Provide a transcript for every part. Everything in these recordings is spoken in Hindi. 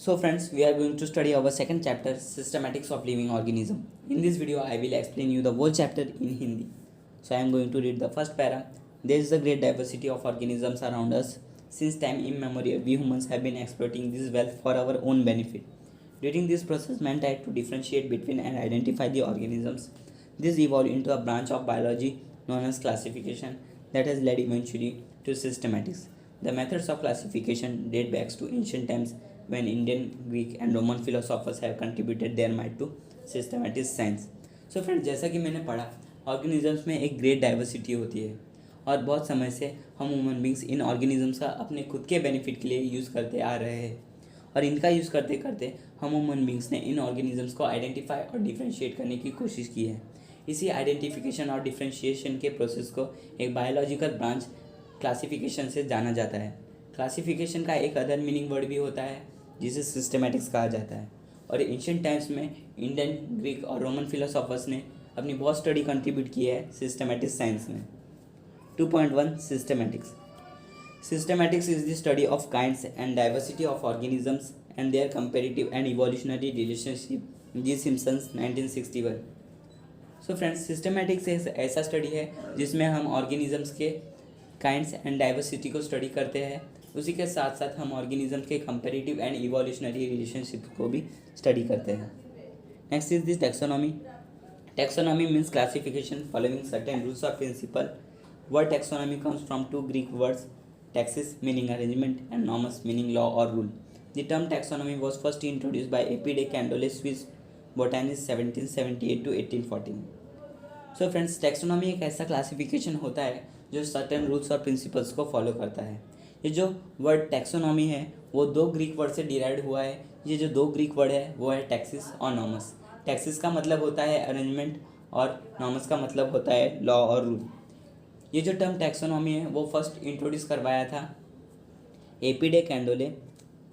So friends, we are going to study our second chapter, Systematics of Living Organism. In this video, I will explain you the whole chapter in Hindi. So I am going to read the first para. There is a great diversity of organisms around us. Since time immemorial, we humans have been exploiting this wealth for our own benefit. During this process, man tried to differentiate between and identify the organisms. This evolved into a branch of biology known as classification that has led eventually to systematics. The methods of classification date back to ancient times when Indian, Greek and Roman philosophers have contributed their mind to systematic science. So friends, जैसा कि मैंने पढ़ा, ऑर्गेनिजम्स में एक ग्रेट डाइवर्सिटी होती है और बहुत समय से हम ह्यूमन बींग्स इन ऑर्गेनिजम्स का अपने खुद के बेनिफिट के लिए यूज़ करते आ रहे हैं और इनका यूज़ करते करते हम ह्यूमन बींग्स ने इन ऑर्गेनिजम्स को आइडेंटिफाई और डिफ्रेंशिएट करने की कोशिश की है। इसी आइडेंटिफिकेशन और डिफ्रेंशिएशन के प्रोसेस को एक बायोलॉजिकल ब्रांच क्लासिफिकेशन से जाना जाता है। क्लासिफिकेशन का एक अदर मीनिंग वर्ड भी होता है जिसे सिस्टमैटिक्स कहा जाता है और एंशिएंट टाइम्स में इंडियन, ग्रीक और रोमन फिलोसोफर्स ने अपनी बहुत स्टडी कंट्रीब्यूट की है सिस्टमैटिक साइंस में। 2.1 systematics. Systematics is the study of kinds and diversity of organisms and their comparative and evolutionary relationship. G. Simpsons 1961। So friends, systematics एक ऐसा स्टडी है जिसमें हम ऑर्गेनिजम्स के काइंड्स एंड डाइवर्सिटी को स्टडी करते हैं। उसी के साथ साथ हम ऑर्गेनिज्म के कंपैरेटिव एंड इवोल्यूशनरी रिलेशनशिप को भी स्टडी करते हैं। Next is this taxonomy. Taxonomy means classification following certain rules और principle. Word taxonomy comes from two Greek words, taxis meaning arrangement and nomus meaning law or rule. The term taxonomy was first introduced by A.P. de Candolle, Swiss botanist 1778 to 1814. So friends, taxonomy एक ऐसा क्लासिफिकेशन होता है जो सर्टेन रूल्स और प्रिंसिपल्स को फॉलो करता है। ये जो वर्ड टैक्सोनॉमी है वो दो ग्रीक वर्ड से डिराइव हुआ है। ये जो दो ग्रीक वर्ड है वो है टैक्सिस और नॉमस। टैक्सिस का मतलब होता है अरेंजमेंट और नॉमस का मतलब होता है लॉ और रूल। ये जो टर्म टैक्सोनॉमी है वो फर्स्ट इंट्रोड्यूस करवाया था A.P. de Candolle।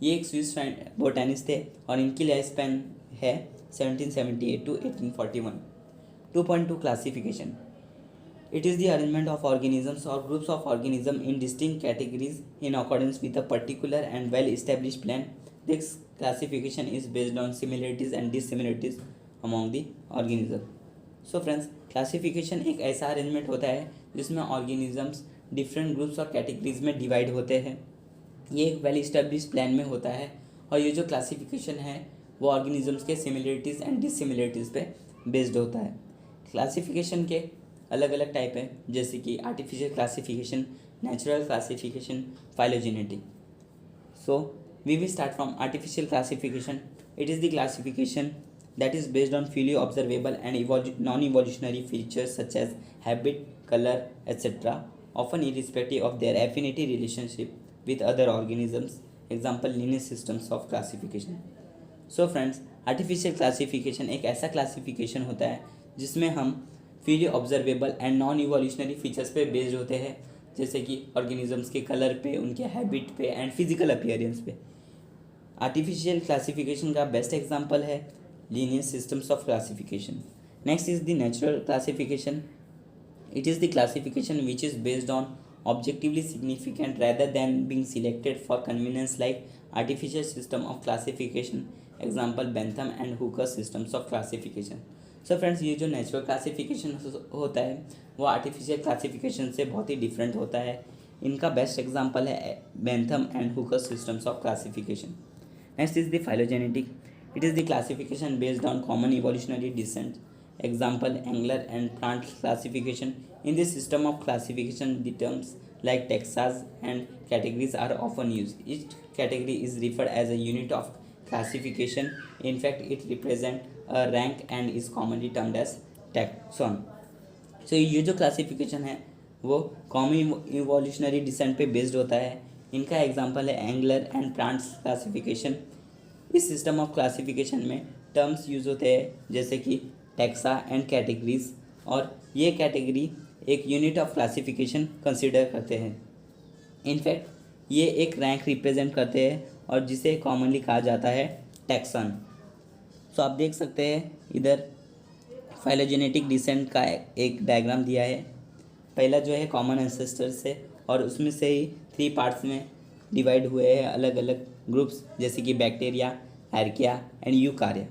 ये एक स्विस बोटानिस्ट थे और इनकी लाइफ स्पैन है 1778 to 1841। 2.2 classification. It is the arrangement of organisms और groups of organism in distinct categories in accordance with a particular and well established plan. This classification is based on similarities and dissimilarities among the organism. So friends, classification एक ऐसा अरेंजमेंट होता है जिसमें ऑर्गेनिजम्स डिफरेंट ग्रुप्स और कैटेगरीज में डिवाइड होते हैं। ये एक वेल इस्टेब्लिश्ड प्लान में होता है और ये जो क्लासिफिकेशन है वो ऑर्गेनिजम्स के सिमिलरिटीज़ एंड डिससिमिलरिटीज़ पे बेस्ड होता है। क्लासिफिकेशन के अलग अलग टाइप हैं जैसे कि artificial classification, natural classification, phylogenetic. So we will start from artificial classification. It is the classification that is based on fully observable and non-evolutionary features such as habit, color, etc., often irrespective of their affinity relationship with other organisms. Example, linear systems of classification. So friends, artificial classification एक ऐसा classification होता है जिसमें हम fully observable and non-evolutionary features पे based होते हैं जैसे कि organisms के color पे, उनके habit पे and physical appearance पे। artificial classification का best example है linear systems of classification. Next is the natural classification. It is the classification which is based on objectively significant rather than being selected for convenience, like artificial system of classification. Example, Bentham and Hooker systems of classification. So friends, ये जो natural classification होता है वो artificial classification से बहुत ही different होता है। इनका best example है Bentham and Hooker systems of classification. Next is the phylogenetic. It is the classification based on common evolutionary descent. Example, Engler and Plant classification. In this system of classification, the terms like taxas and categories are often used. Each category is referred as a unit of classification. In fact, it represents a rank and is commonly termed as taxon. So ये जो classification है वो common evolutionary descent पे based होता है। इनका example है Engler and Plant classification। इस सिस्टम ऑफ क्लासिफिकेशन में टर्म्स यूज़ होते हैं जैसे कि टैक्सा एंड कैटेगरीज और ये कैटेगरी एक यूनिट ऑफ क्लासिफिकेशन कंसिडर करते हैं। इनफैक्ट ये एक रैंक रिप्रेजेंट करते हैं और जिसे कॉमनली कहा जाता है टैक्सन। सो आप देख सकते हैं इधर फाइलोजेनेटिक डिसेंट का एक डायग्राम दिया है। पहला जो है कॉमन एंसेस्टर्स है और उसमें से ही 3 पार्ट्स में डिवाइड हुए हैं अलग अलग ग्रुप्स, जैसे कि bacteria, archaea and eukarya.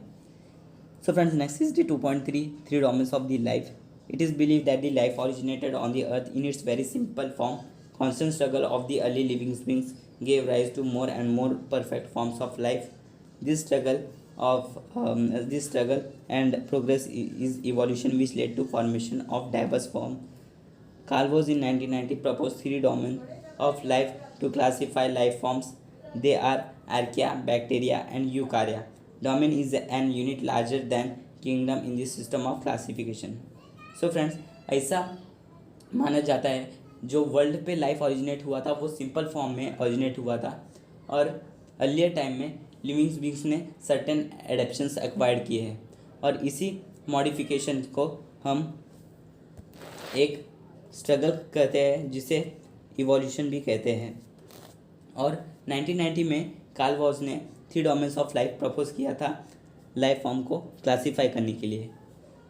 So friends, next is the 2.3 three domains of the life. It is believed that the life originated on the earth in its very simple form. Constant struggle of the early living beings gave rise to more and more perfect forms of life. This struggle this struggle and progress is evolution, which led to formation of diverse form. Carl Woese in 1990 proposed three domains of life to classify life forms. They are archaea, bacteria, and eukarya. Domain is an unit larger than kingdom in the system of classification. So friends, ऐसा माना जाता है जो वर्ल्ड पे लाइफ ओरिजिनेट हुआ था वो सिंपल फॉर्म में ओरिजिनेट हुआ था, और अर्लियर टाइम में लिविंग बींग्स ने सर्टेन एडेप्शंस एक्वायर्ड किए हैं, और इसी मॉडिफिकेशन को हम एक स्ट्रगल कहते हैं जिसे इवोल्यूशन भी कहते हैं. और 1990 में कार्ल वॉज ने three domains of life propose किया था लाइफ फॉर्म को क्लासीफाई करने के लिए.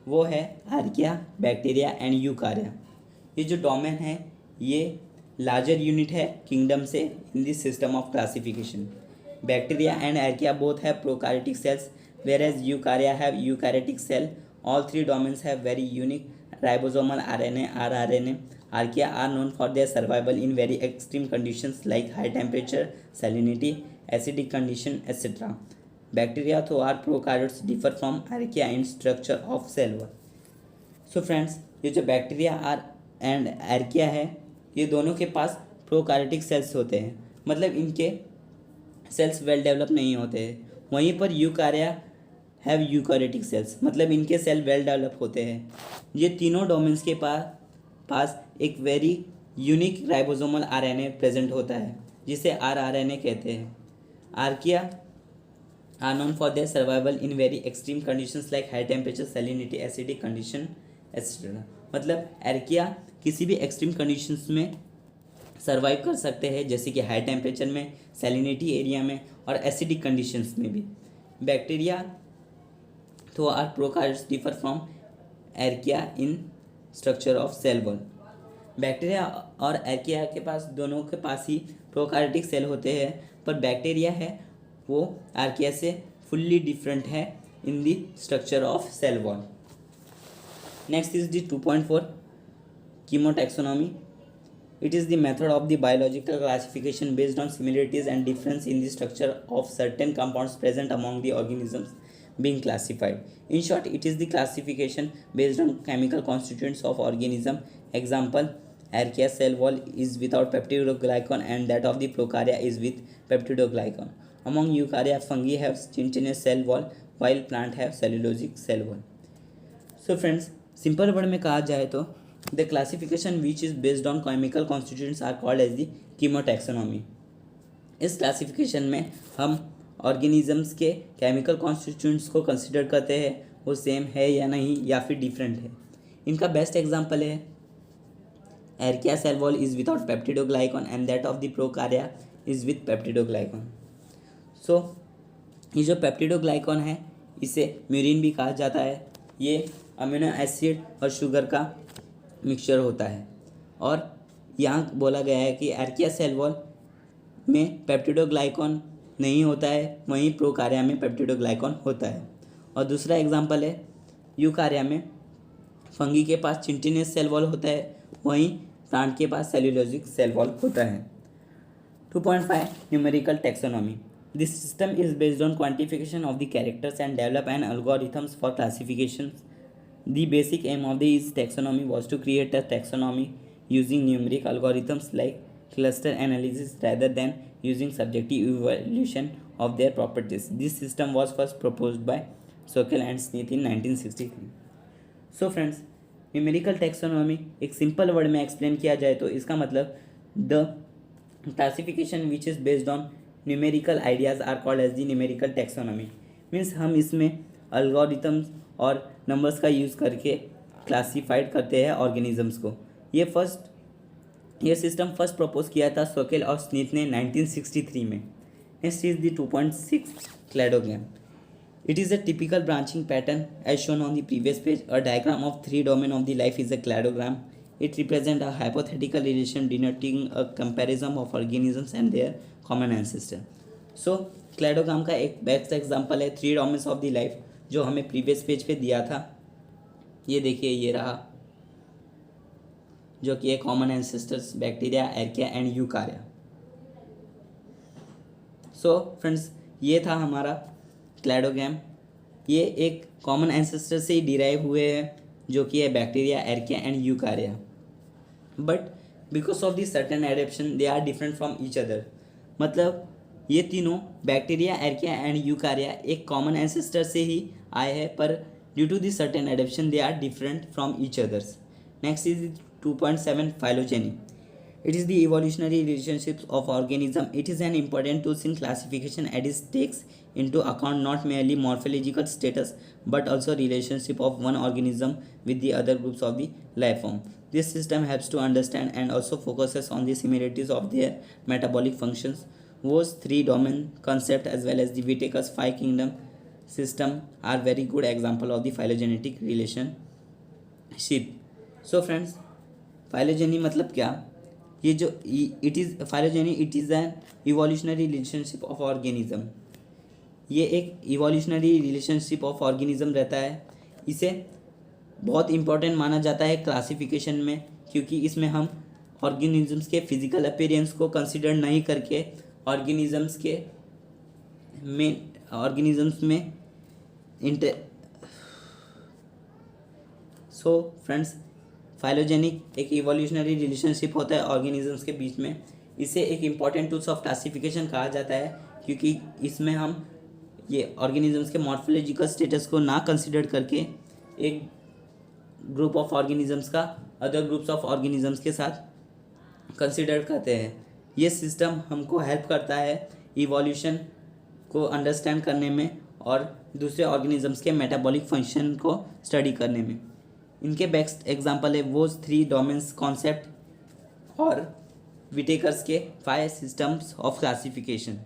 वो है आर्किया, बैक्टीरिया एंड यूकार्या. ये जो डोमेन है ये लार्जर यूनिट है किंगडम से in this system of classification. Bacteria and archaea both have prokaryotic cells whereas eukarya have eukaryotic cell. All three domains have very unique ribosomal RNA, rRNA. Archaea are known for their survival in very extreme conditions like high temperature, salinity, acidic condition, etc. Bacteria though are prokaryotes differ from archaea in structure of cell wall. So friends, ये जो बैक्टीरिया आर एंड आर्किया है ये दोनों के पास प्रोकैरियोटिक सेल्स होते हैं, मतलब इनके सेल्स वेल डेवलप नहीं होते हैं. वहीं पर यूकार्या हैव यूकैरियोटिक सेल्स, मतलब इनके सेल वेल डेवलप होते हैं. ये तीनों डोमेन्स के पास एक very unique ribosomal RNA present होता है जिसे आरआरएनए कहते हैं. Archaea are known for their survival in very extreme conditions like high temperature, salinity, acidic condition etcetera. मतलब आर्किया किसी भी एक्सट्रीम कंडीशंस में सर्वाइव कर सकते हैं, जैसे कि हाई टेम्परेचर में, सैलिनिटी एरिया में और एसिडिक कंडीशंस में भी. बैक्टीरिया तो are prokaryotes differ from archaea in structure of cell wall. Bacteria और आर्किया के पास दोनों के पास ही प्रोकैरियोटिक सेल होते हैं, पर बैक्टीरिया है वो आर्किया से फुल्ली डिफरेंट है in the structure of cell wall. Next is the 2.4 chemotaxonomy. It is the method of the biological classification based on similarities and difference in the structure of certain compounds present among the organisms being classified. In short, it is the classification based on chemical constituents of organism. Example, archaea cell wall is without peptidoglycan and that of the prokarya is with peptidoglycan. Among eukarya, fungi have chitinous cell wall while plant have cellulosic cell wall. So friends, simple word में कहा जाए तो the classification which is based on chemical constituents are called as the chemotaxonomy. इस क्लासिफिकेशन में हम ऑर्गेनिजम्स के केमिकल कॉन्स्टिट्यूएंट्स को कंसिडर करते हैं वो सेम है या नहीं या फिर डिफरेंट है. इनका बेस्ट एग्जांपल है archaea cell wall is without peptidoglycan and that of the prokarya is with peptidoglycan. So ये जो पेप्टिडोग्लाइकन है इसे म्यूरिन भी कहा जाता है. ये अमीनो एसिड और शुगर का मिक्सचर होता है, और यहाँ बोला गया है कि आर्किया सेल वॉल में पेप्टिडोग्लाइकन नहीं होता है, वहीं प्रोकार्या में पेप्टिडोग्लाइकन होता है. और दूसरा एग्जांपल है यूकार्या में फंगी के पास चिटिनस सेल वॉल होता है, वहीं प्लांट के पास सेल्यूलोजिक सेल वॉल होता है. 2.5 numerical taxonomy. This system is based on quantification of the characters and develop an algorithms for classification. The basic aim of this taxonomy was to create a taxonomy using numeric algorithms like cluster analysis rather than using subjective evaluation of their properties. This system was first proposed by Sokal and Smith in 1963. So friends, numerical taxonomy एक simple word में explain किया जाए तो इसका मतलब the classification which is based on numerical ideas are called as the numerical taxonomy. Means हम इसमें algorithms और नंबर्स का यूज़ करके क्लासीफाइड करते हैं ऑर्गेनिजम्स को. ये सिस्टम फर्स्ट प्रपोज किया था सोकेल और स्मिथ ने 1963 में. Next is the 2.6 cladogram. It is a typical branching pattern as shown on the previous page. A diagram of three domain of the life is a cladogram. It represents a hypothetical relation denoting a comparison of organisms and their common ancestor. So cladogram का एक बेस्ट एग्जांपल है three domains of the life, जो हमें प्रीवियस पेज पे दिया था। ये देखिए, ये रहा, जो कि है common ancestors bacteria, archaea and eukarya. So friends, ये था हमारा क्लेडोग्राम। ये एक कॉमन एंसेस्टर से ही डिराइव हुए हैं, जो कि है bacteria, archaea and eukarya. But because of the certain adaptation they are different from each other. मतलब ये तीनों बैक्टीरिया, एर्किया एंड यूकार्या एक कॉमन एंसेस्टर से ही आए हैं, पर due to the certain adaptation they are different from each others. Next is 2.7 phylogeny. It is the evolutionary relationships of organism. It is an important tool in classification as it takes into account not merely morphological status but also relationship of one organism with the other groups of the life form. This system helps to understand and also focuses on the similarities of their metabolic functions. Those three domain concept as well as the Whittaker's five kingdom system are very good example of the phylogenetic relationship. So friends, phylogeneity मतलब क्या? ये जो it is phylogeny, it is an evolutionary relationship of organism. ये एक इवोल्यूशनरी रिलेशनशिप ऑफ ऑर्गेनिज्म रहता है। इसे बहुत इंपॉर्टेंट माना जाता है क्लासिफिकेशन में, क्योंकि इसमें हम ऑर्गेनिजम्स के फिजिकल अपीयरेंस को कंसिडर नहीं करके ऑर्गेनिजम्स में सो फ्रेंड्स, फाइलोजेनिक एक इवोल्यूशनरी रिलेशनशिप होता है ऑर्गेनिजम्स के बीच में। इसे एक इम्पॉर्टेंट टूल्स ऑफ क्लासिफिकेशन कहा जाता है, क्योंकि इसमें हम ये ऑर्गेनिजम्स के मॉर्फोलॉजिकल स्टेटस को ना कंसिडर करके एक ग्रुप ऑफ ऑर्गेनिजम्स का अदर ग्रुप्स ऑफ ऑर्गेनिजम्स के साथ कंसिडर करते हैं। ये सिस्टम हमको हेल्प करता है इवोल्यूशन को अंडरस्टैंड करने में और दूसरे ऑर्गेनिजम्स के मेटाबॉलिक फंक्शन को स्टडी करने में। इनके बेस्ट एग्जांपल है वो थ्री डोमेन्स कॉन्सेप्ट और विटेकर्स के 5 systems of classification.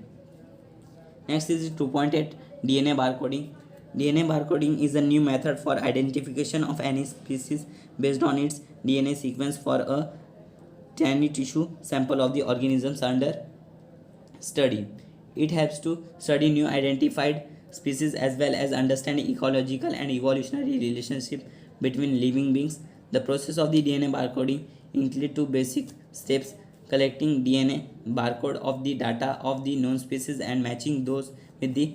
Next is 2.8 DNA barcoding. DNA barcoding is a new method for identification of any species based on its DNA sequence for a tiny tissue sample of the organisms under study. It helps to study new identified species as well as understand ecological and evolutionary relationship between living beings. The process of the DNA barcoding includes 2 basic steps: collecting DNA barcode of the data of the known species and matching those with the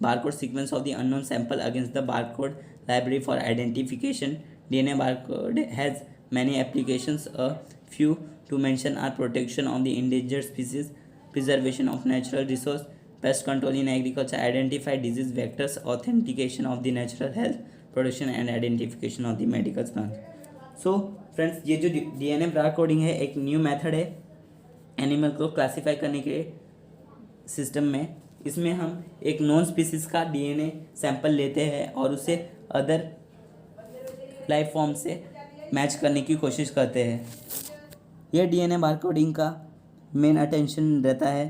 barcode sequence of the unknown sample against the barcode library for identification. DNA barcode has many applications. A few to mention are protection of the endangered species, preservation of natural resource, pest control in agriculture, identify disease vectors, authentication of the natural health, production and identification of the medical plant. So friends, ये जो DNA बारकोडिंग है एक न्यू मेथड है एनिमल को क्लासीफाई करने के सिस्टम में। इसमें हम एक नॉन स्पीसीज का DNA सैंपल लेते हैं और उसे अदर लाइफ फॉर्म से मैच करने की कोशिश करते हैं। यह DNA बारकोडिंग का मेन अटेंशन रहता है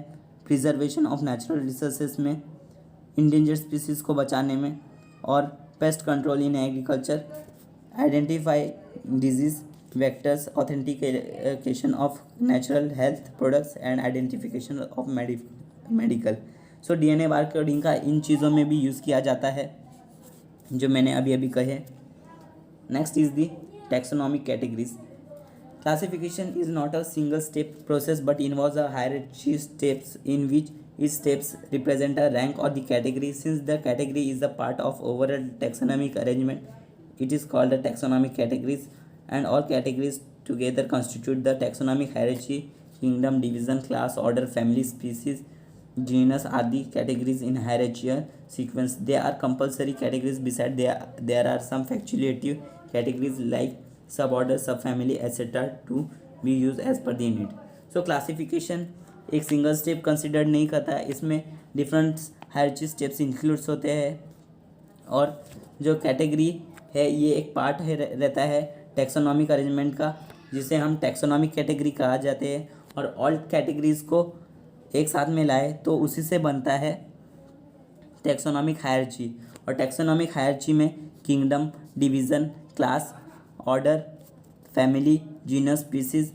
प्रिजर्वेशन ऑफ नेचुरल रिसोर्सेज में, इंडेंजर्ड स्पीसीज को बचाने में और pest control in agriculture, identify disease vectors, authentication of natural health products and identification of medical. So DNA barcoding का इन चीज़ों में भी यूज़ किया जाता है जो मैंने अभी कहे। Next is the taxonomic categories. Classification is not a single step process but involves a hierarchy steps in which each steps represent a rank or the category. Since the category is a part of overall taxonomic arrangement, it is called the taxonomic categories, and all categories together constitute the taxonomic hierarchy. Kingdom, division, class, order, family, species, genus are the categories in hierarchical sequence. They are compulsory categories. Besides, there are some facultative categories like suborder, subfamily, etc. to be used as per the need. So classification एक सिंगल स्टेप कंसिडर नहीं करता है, इसमें डिफरेंट हायरार्ची स्टेप्स इंक्लूड्स होते हैं और जो कैटेगरी है ये एक पार्ट है रहता है टैक्सोनॉमिक अरेंजमेंट का, जिसे हम टैक्सोनॉमिक कैटेगरी कहा जाते हैं। और ऑल कैटेगरीज को एक साथ में लाए तो उसी से बनता है टैक्सोनॉमिक हायरार्ची। और टैक्सोनॉमिक हायरार्ची में kingdom, division, class, order, family, genus, species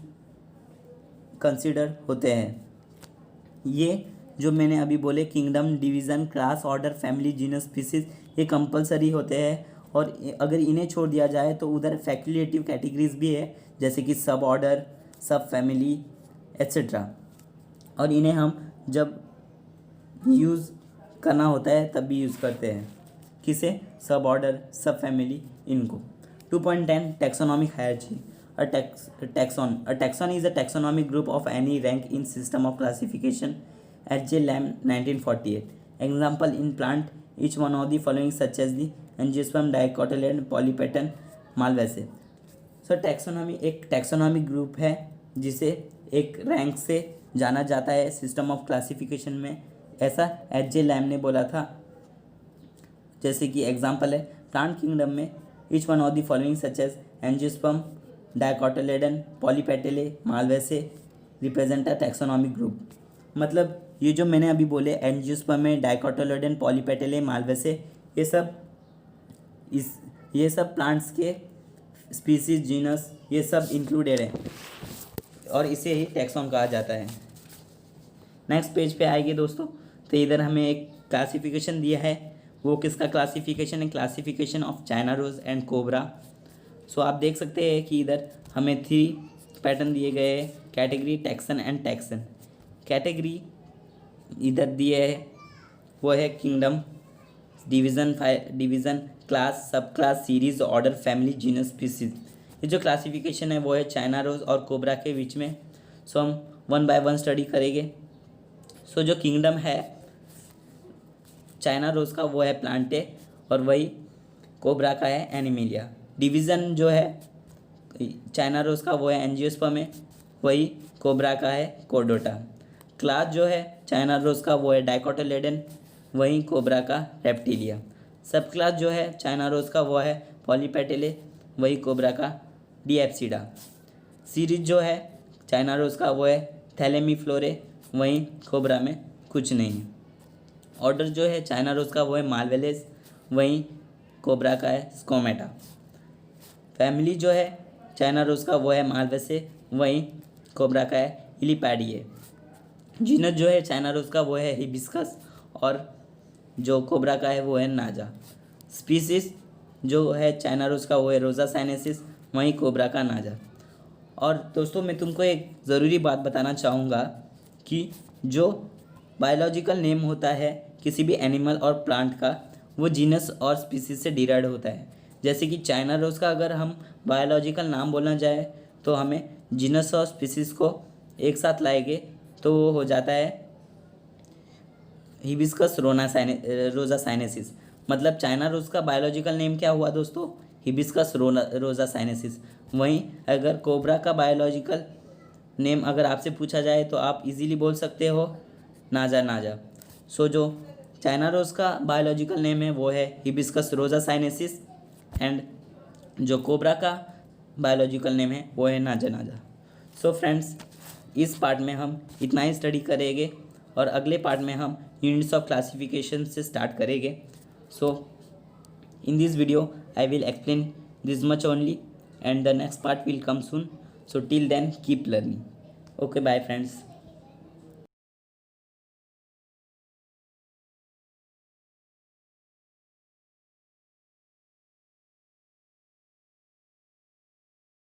consider होते हैं। ये जो मैंने अभी बोले kingdom, division, class, order, family, genus, species, ये कंपलसरी होते हैं। और अगर इन्हें छोड़ दिया जाए तो उधर फैक्युलेटिव कैटेगरीज भी है, जैसे कि सब ऑर्डर, सब फैमिली एट्सेट्रा। और इन्हें हम जब यूज़ करना होता है तब भी यूज़ करते हैं। किसे? सब ऑर्डर, सब फैमिली, इनको। 2.10 taxonomic hierarchy. A taxon is a taxonomic group of any rank in system of classification. H.J. Lamb, 1948. Example in plant, each one of the following such as the Angiosperm, Dicotyledon, Polypeton, Malvaceae. So taxonomy एक taxonomic group है जिसे एक रैंक से जाना जाता है सिस्टम ऑफ क्लासिफिकेशन में, ऐसा H.J. लैम ने बोला था। जैसे कि एग्जाम्पल है प्लांट किंगडम में each one of the following such as Angiosperm, dicotyledon, polypetalae, malvaceae represent a taxonomic group. मतलब ये जो मैंने अभी बोले एंजियोस्पर्म में डायकोटिलेडन, पॉलीपेटेले, मालवेसे, ये सब प्लांट्स के स्पीसीज, जीनस, ये सब इंक्लूडेड है और इसे ही टैक्सॉन कहा जाता है। नेक्स्ट पेज पे आएंगे दोस्तों, तो इधर हमें एक क्लासिफिकेशन दिया है। वो किसका क्लासिफिकेशन है? Classification of China rose and cobra. सो आप देख सकते हैं कि इधर हमें 3 पैटर्न दिए गए हैं, category, taxon and taxon. Category इधर दिए है, वो है किंगडम, डिवीज़न, क्लास, सब class, series, order, family, genus, species. ये जो क्लासिफिकेशन है वो है चाइना रोज और कोबरा के बीच में। सो हम 1 बाय 1 स्टडी करेंगे। सो जो किंगडम है चाइना रोज का वो है प्लांटे और वही कोबरा का है एनिमिलिया। डिवीज़न जो है चाइना रोज का वो है एंजियोस्पर्म में, वही कोबरा का है कोर्डोटा। क्लास जो है चाइना रोज का वो है डाइकोटिलेडन, वही कोबरा का रेप्टिलिया। सब क्लास जो है चाइना रोज का वो है पॉलीपेटेले, वही कोबरा का डिएप्सिडा। सीरीज जो है चाइना रोज का वो है थैलेमीफ्लोरे, वहीं कोबरा में कुछ नहीं है। ऑर्डर जो है चाइना रोज का वो है मालवेलेस, वहीं कोबरा का है स्कोमेटा। फैमिली जो है चाइना रोज का वो है मालवेसे, वहीं कोबरा का है इलिपैडिए। जीनस जो है चाइना रोज का वो है हिबिस्कस और जो कोबरा का है वो है नाजा। स्पीसीज जो है चाइना रोज का वो है रोजा साइनेसिस, वहीं कोबरा का नाजा। और दोस्तों मैं तुमको एक ज़रूरी बात बताना चाहूँगा कि जो बायोलॉजिकल नेम होता है किसी भी एनिमल और प्लांट का, वो जीनस और स्पीसीज से डिराइव होता है। जैसे कि चाइना रोज का अगर हम बायोलॉजिकल नाम बोलना जाए तो हमें जीनस और स्पीसीज को एक साथ लाएंगे तो वो हो जाता है हिबिस्कस रोजा साइनेसिस। मतलब चाइना रोज का बायोलॉजिकल नेम क्या हुआ दोस्तों? हिबिस्कस रोजा साइनेसिस। वहीं अगर कोबरा का बायोलॉजिकल नेम अगर आपसे पूछा जाए तो आप इजीली बोल सकते हो नाजा। सो जो चाइना रोज का बायोलॉजिकल नेम है वो है हिबिस्कस रोजा साइनेसिस एंड जो कोबरा का बायोलॉजिकल नेम है वो है नाजा। सो फ्रेंड्स, इस पार्ट में हम इतना ही स्टडी करेंगे और अगले पार्ट में हम यूनिट्स ऑफ क्लासिफिकेशन से स्टार्ट करेंगे। So in this video I will explain this much only and the next part will come soon. So till then keep learning. Okay, bye friends.